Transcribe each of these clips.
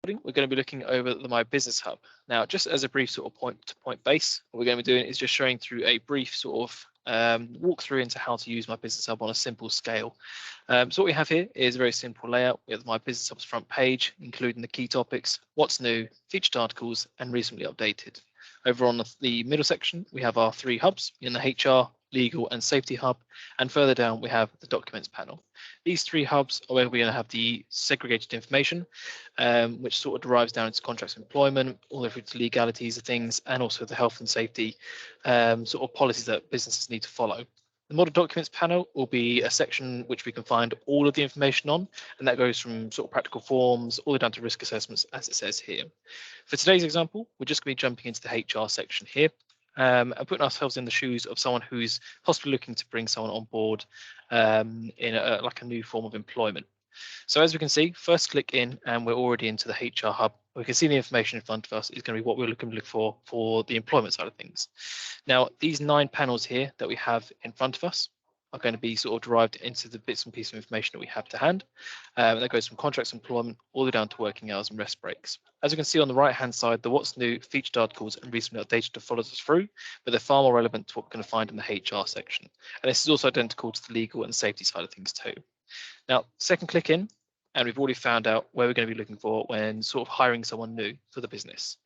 We're going to be looking over the My Business Hub. Now, just as a brief sort of point-to-point base, what we're going to be doing is just showing through a brief sort of walkthrough into how to use My Business Hub on a simple scale. So what we have here is a very simple layout. We have My Business Hub's front page, including the key topics, what's new, featured articles, and recently updated. Over on the middle section, we have our three hubs in the HR, legal, and safety hub, and further down we have the documents panel. These three hubs are where we're going to have the segregated information, which sort of derives down into contracts of employment, all the way through to legalities of things, and also the health and safety sort of policies that businesses need to follow. The model documents panel will be a section which we can find all of the information on, and that goes from sort of practical forms all the way down to risk assessments, as it says here. For today's example, we're just going to be jumping into the HR section here. And putting ourselves in the shoes of someone who's possibly looking to bring someone on board in like a new form of employment. So as we can see, first click in and we're already into the HR hub. We can see the information in front of us is going to be what we're looking for the employment side of things. Now, these 9 panels here that we have in front of us are going to be sort of derived into the bits and pieces of information that we have to hand. That goes from contracts employment all the way down to working hours and rest breaks. As you can see on the right hand side, the what's new, featured articles, and recently updated follows us through, but they're far more relevant to what we're going to find in the HR section. And this is also identical to the legal and safety side of things too. Now, second click in, and we've already found out where we're going to be looking for when sort of hiring someone new for the business.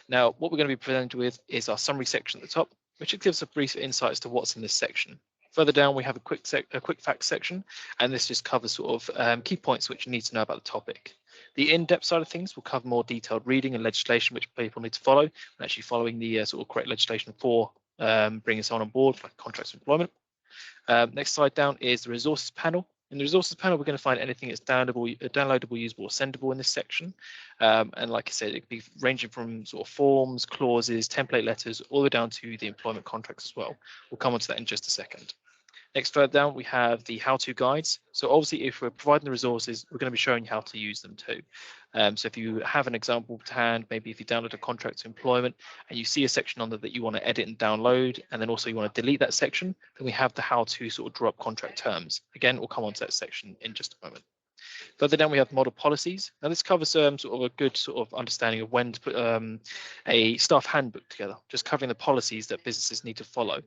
Now, what we're going to be presented with is our summary section at the top, which gives a brief insight as to what's in this section. Further down, we have a quick facts section, and this just covers sort of key points which you need to know about the topic. The in-depth side of things will cover more detailed reading and legislation which people need to follow, and actually following the sort of correct legislation for bringing someone on board, like contracts of employment. Next slide down is the resources panel. In the resources panel, we're going to find anything that's downloadable, usable, or sendable in this section. And like I said, it could be ranging from sort of forms, clauses, template letters, all the way down to the employment contracts as well. We'll come on to that in just a second. Next, further down, we have the how-to guides. So obviously, if we're providing the resources, we're going to be showing you how to use them too. So if you have an example to hand, maybe if you download a contract to employment and you see a section on there that you want to edit and download, and then also you want to delete that section, then we have the how to sort of draw up contract terms. Again, we'll come on to that section in just a moment. Further down, we have model policies. Now, this covers sort of a good sort of understanding of when to put a staff handbook together, just covering the policies that businesses need to follow,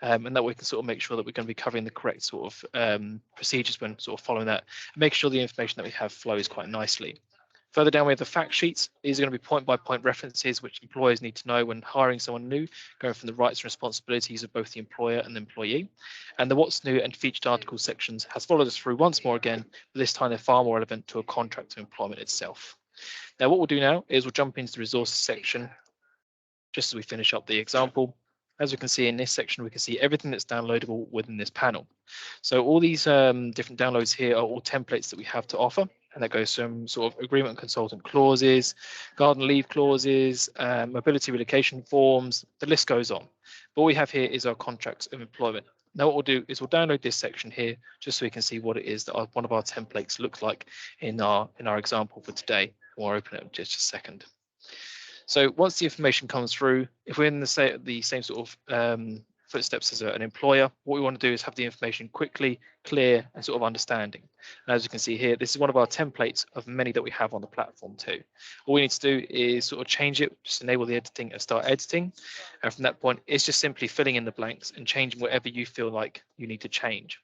and that we can sort of make sure that we're going to be covering the correct sort of procedures when sort of following that, and make sure the information that we have flows quite nicely. Further down, we have the fact sheets. These are going to be point-by-point references which employers need to know when hiring someone new, going from the rights and responsibilities of both the employer and the employee. And the what's new and featured articles sections has followed us through once more again, but this time they're far more relevant to a contract of employment itself. Now, what we'll do now is we'll jump into the resources section just as we finish up the example. As we can see in this section, we can see everything that's downloadable within this panel. So all these different downloads here are all templates that we have to offer. And that goes from sort of agreement and consultant clauses, garden leave clauses, mobility relocation forms, the list goes on. But what we have here is our contracts of employment. Now what we'll do is we'll download this section here just so we can see what it is that one of our templates looks like in our example for today. We'll open it in just a second. So once the information comes through, if we're in the same sort of footsteps as an employer, what we want to do is have the information quickly, clear, and sort of understanding. And as you can see here, this is one of our templates of many that we have on the platform too. All we need to do is sort of change it, just enable the editing and start editing. And from that point, it's just simply filling in the blanks and changing whatever you feel like you need to change.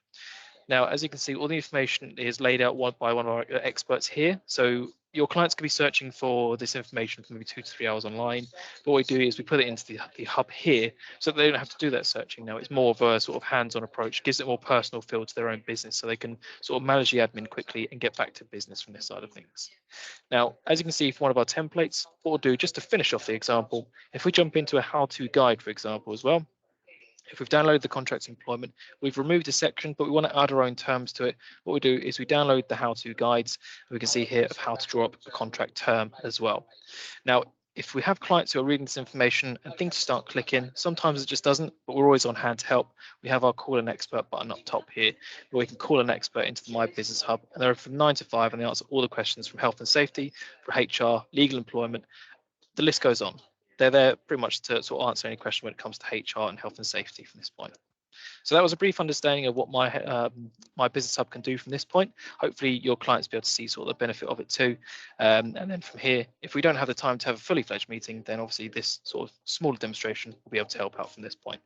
Now, as you can see, all the information is laid out by one of our experts here. So your clients could be searching for this information for maybe 2 to 3 hours online. But what we do is we put it into the hub here so that they don't have to do that searching. Now, it's more of a sort of hands-on approach, gives it a more personal feel to their own business so they can sort of manage the admin quickly and get back to business from this side of things. Now, as you can see for one of our templates, what we'll do just to finish off the example, if we jump into a how-to guide, for example, as well, if we've downloaded the contracts employment, we've removed a section, but we want to add our own terms to it. What we do is we download the how-to guides. We can see here of how to draw up a contract term as well. Now, if we have clients who are reading this information and think to start clicking, sometimes it just doesn't, but we're always on hand to help. We have our call an expert button up top here, where we can call an expert into the My Business Hub, and they're from 9 to 5, and they answer all the questions from health and safety, for HR, legal employment. The list goes on. They're there pretty much to sort of answer any question when it comes to HR and health and safety from this point. So that was a brief understanding of what my business hub can do from this point. Hopefully your clients be able to see sort of the benefit of it too. And then from here, if we don't have the time to have a fully fledged meeting, then obviously this sort of smaller demonstration will be able to help out from this point.